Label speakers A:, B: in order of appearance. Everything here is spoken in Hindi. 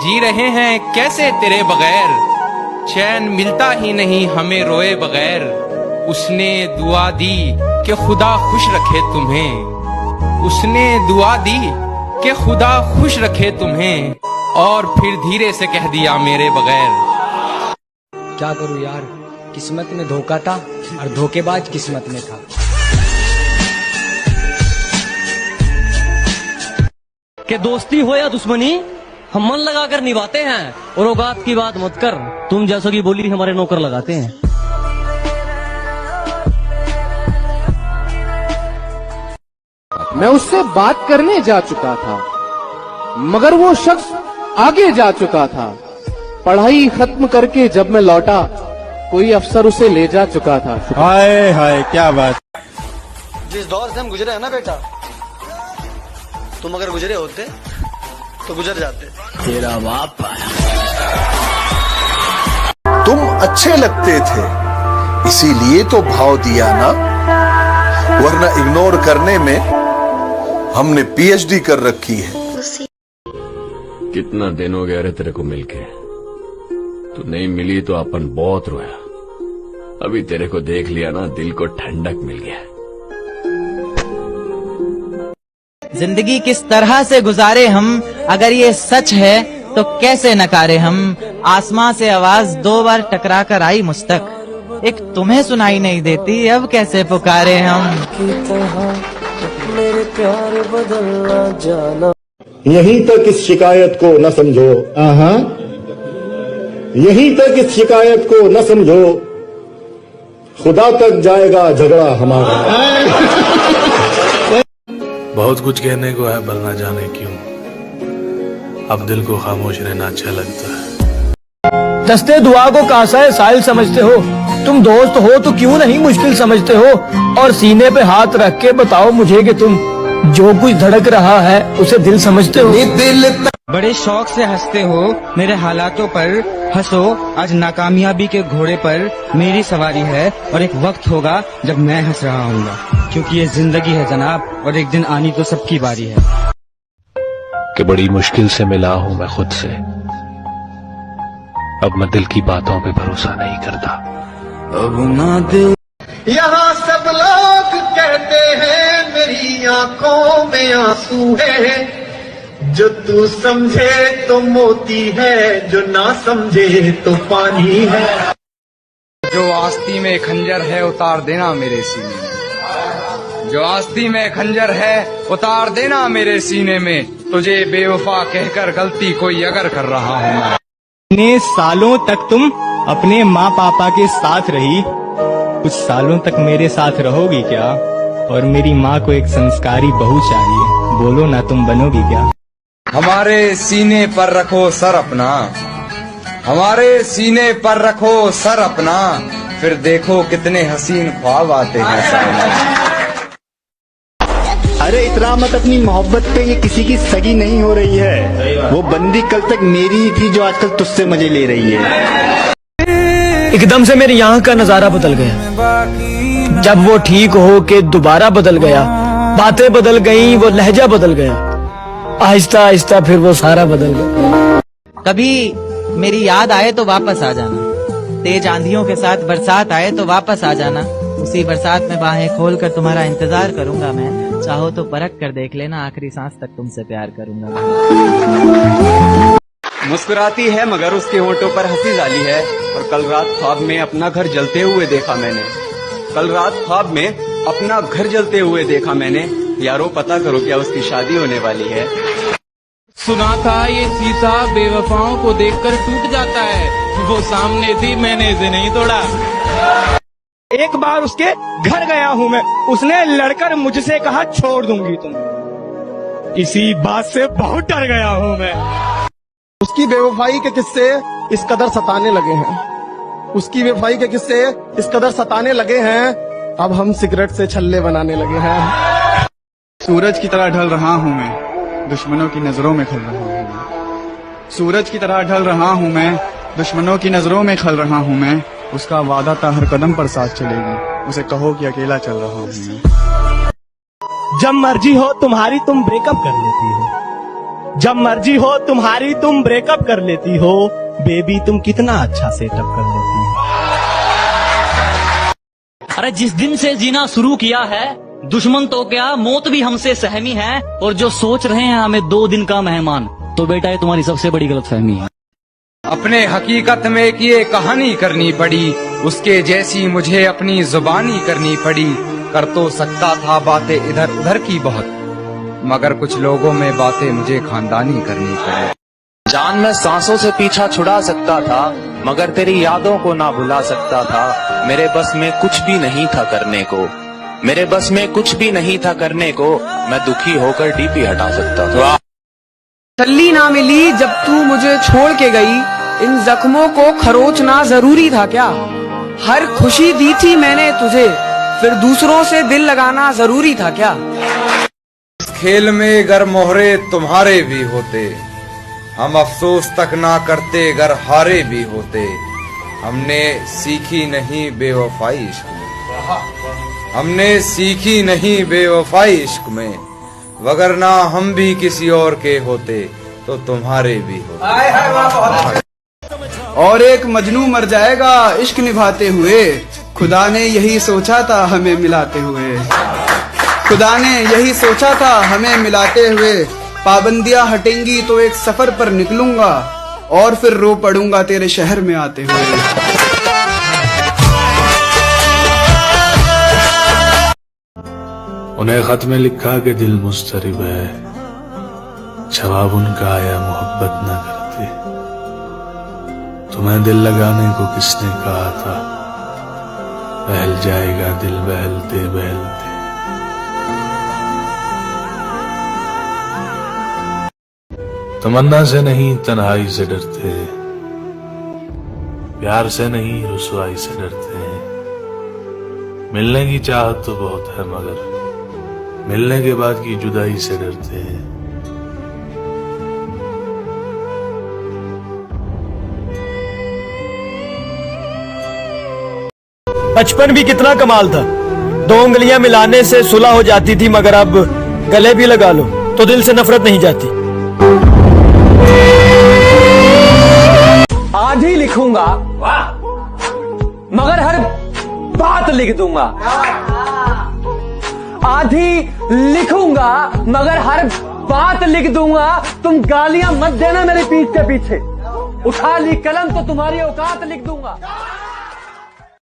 A: जी रहे हैं कैसे तेरे बगैर, चैन मिलता ही नहीं हमें रोए बगैर। उसने दुआ दी कि खुदा खुश रखे तुम्हें, उसने दुआ दी कि खुदा खुश रखे तुम्हें, और फिर धीरे से कह दिया मेरे बगैर।
B: क्या करूं यार, किस्मत में धोखा था और धोखेबाज किस्मत में था।
C: कि दोस्ती हो या दुश्मनी हम मन लगाकर निभाते हैं, और औकात की बात मत कर, तुम जैसों की बोली हमारे नौकर लगाते हैं।
D: मैं उससे बात करने जा चुका था, मगर वो शख्स आगे जा चुका था। पढ़ाई खत्म करके जब मैं लौटा, कोई अफसर उसे ले जा चुका था।
E: हाय हाय क्या बात।
F: जिस दौर से हम गुजरे हैं ना बेटा, तुम अगर गुजरे होते तो गुजर जाते।
B: तेरा बाप
G: तुम अच्छे लगते थे इसीलिए तो भाव दिया ना, वरना इग्नोर करने में हमने पीएचडी कर रखी है।
H: कितना दिन हो गया रे तेरे को मिलके, तू नहीं मिली तो अपन बहुत रोया। अभी तेरे को देख लिया ना, दिल को ठंडक मिल गया।
I: जिंदगी किस तरह से गुजारे हम, अगर ये सच है तो कैसे नकारे हम। आसमां से आवाज 2 बार टकरा कर आई मुझ तक, एक तुम्हें सुनाई नहीं देती, अब कैसे पुकारे हम।
B: मेरे प्यार बदलना जाना।
J: यहीं तक इस शिकायत को न समझो, यहीं तक इस शिकायत को न समझो, खुदा तक जाएगा झगड़ा हमारा।
K: बहुत कुछ कहने को है पर ना जाने क्यों, अब दिल को खामोश रहना अच्छा लगता है।
B: दस्ते दुआ को कासा साहिल समझते हो, तुम दोस्त हो तो क्यों नहीं मुश्किल समझते हो। और सीने पे हाथ रख के बताओ मुझे कि तुम जो कुछ धड़क रहा है उसे दिल समझते हो।
I: बड़े शौक से हंसते हो मेरे हालातों पर, हंसो आज नाकामयाबी के घोड़े पर मेरी सवारी है, और एक वक्त होगा जब मैं हंस रहा हूँगा, क्योंकि ये जिंदगी है जनाब, और एक दिन आनी तो सबकी बारी है।
H: कि बड़ी मुश्किल से मिला हूं मैं खुद से, अब मैं दिल की बातों पे भरोसा नहीं करता।
B: अब ना दिल।
F: यहाँ सब लोग कहते हैं मेरी आंखों में आंसू है, जो तू समझे तो मोती है, जो ना समझे तो पानी है।
A: जो आस्ती में खंजर है उतार देना मेरे सीने में, जो आस्ती में खंजर है उतार देना मेरे सीने में। तुझे बेवफा कहकर गलती कोई अगर कर रहा हूँ।
E: इतने सालों तक तुम अपने माँ पापा के साथ रही, कुछ सालों तक मेरे साथ रहोगी क्या? और मेरी माँ को एक संस्कारी बहू चाहिए, बोलो ना तुम बनोगी क्या?
A: हमारे सीने पर रखो सर अपना, हमारे सीने पर रखो सर अपना, फिर देखो कितने हसीन ख्वाब आते हैं सामने।
J: अरे इतना मत अपनी मोहब्बत पे, ये किसी की सगी नहीं हो रही है। वो बंदी कल तक मेरी ही थी जो आजकल तुझसे मजे ले रही है।
B: एकदम से मेरे यहाँ का नजारा बदल गया, जब वो ठीक हो के दोबारा बदल गया। बातें बदल गईं, वो लहजा बदल गया, आहिस्ता आहिस्ता फिर वो सारा बदल गया।
I: कभी मेरी याद आए तो वापस आ जाना, तेज आंधियों के साथ बरसात आए तो वापस आ जाना। उसी बरसात में बाहें खोलकर तुम्हारा इंतजार करूंगा मैं, चाहो तो परख कर देख लेना, आखिरी सांस तक तुमसे प्यार करूंगा।
A: मुस्कुराती है मगर उसके होंठों पर हंसी जाली है, और कल रात ख्वाब में अपना घर जलते हुए देखा मैंने, कल रात ख्वाब में अपना घर जलते हुए देखा मैंने। यारो पता करो क्या उसकी शादी होने वाली है। सुना था ये शीशा बेवफाओं को देखकर टूट जाता है, वो सामने थी मैंने इसे नहीं तोड़ा।
E: एक बार उसके घर गया हूँ मैं, उसने लड़कर मुझसे कहा छोड़ दूंगी तुम, इसी बात से बहुत डर गया हूँ मैं।
D: उसकी बेवफाई के किस्से इस कदर सताने लगे हैं, उसकी बेवफाई के किस्से इस कदर सताने लगे हैं, अब हम सिगरेट से छल्ले बनाने लगे हैं।
E: सूरज की तरह ढल रहा हूँ मैं, दुश्मनों की नजरों में खल रहा हूँ मैं। सूरज की तरह ढल रहा हूँ मैं, दुश्मनों की नजरों में खल रहा हूँ मैं। उसका वादा था हर कदम पर साथ चलेगी, उसे कहो कि अकेला चल रहा हूँ मैं।
B: जब मर्जी हो तुम्हारी तुम ब्रेकअप कर लेती हो,
L: जब मर्जी हो तुम्हारी तुम ब्रेकअप कर लेती हो, बेबी तुम कितना अच्छा सेटअप कर लेती हो।
C: अरे जिस दिन से जीना शुरू किया है, दुश्मन तो क्या मौत भी हमसे सहमी है, और जो सोच रहे हैं हमें 2 दिन का मेहमान, तो बेटा ये तुम्हारी सबसे बड़ी गलतफहमी है।
M: अपने हकीकत में एक ये कहानी करनी पड़ी, उसके जैसी मुझे अपनी जुबानी करनी पड़ी। कर तो सकता था बातें इधर उधर की बहुत, मगर कुछ लोगों में बातें मुझे खानदानी करनी पड़ी।
N: जान मैं सांसों से पीछा छुड़ा सकता था, मगर तेरी यादों को ना भुला सकता था। मेरे बस में कुछ भी नहीं था करने को, मेरे बस में कुछ भी नहीं था करने को। मैं दुखी होकर डीपी हटा सकता था।
O: तसल्ली ना मिली जब तू मुझे छोड़ के गई, इन जख्मों को खरोचना जरूरी था क्या? हर खुशी दी थी मैंने तुझे, फिर दूसरों से दिल लगाना जरूरी था क्या?
M: इस खेल में गर मोहरे तुम्हारे भी होते, हम अफसोस तक ना करते गर हारे भी होते। हमने सीखी नहीं बेवफाई इश्क में, हमने सीखी नहीं बेवफाई इश्क में, वगरना हम भी किसी और के होते तो तुम्हारे भी होते।
E: और एक मजनू मर जाएगा इश्क निभाते हुए, खुदा ने यही सोचा था हमें मिलाते हुए। खुदा ने यही सोचा था हमें मिलाते हुए। पाबंदियां हटेंगी तो एक सफर पर निकलूंगा, और फिर रो पड़ूंगा तेरे शहर में आते हुए।
K: उन्हें खत में लिखा कि दिल मुस्तरिब है, जवाब उनका आया मोहब्बत न करते। तुम्हें दिल लगाने को किसने कहा था, बहल जाएगा दिल बहलते बहलते। तमन्ना से नहीं तन्हाई से डरते, प्यार से नहीं रुसवाई से डरते हैं। मिलने की चाहत तो बहुत है, मगर मिलने के बाद की जुदाई से डरते हैं।
B: बचपन भी कितना कमाल था, 2 उंगलियां मिलाने से सुलह हो जाती थी, मगर अब गले भी लगा लो तो दिल से नफरत नहीं जाती।
O: आज ही लिखूंगा मगर हर बात लिख दूंगा, आज ही लिखूंगा मगर हर बात लिख दूंगा। तुम गालियां मत देना मेरे पीठ के पीछे, उठा ली कलम तो तुम्हारी औकात लिख दूंगा।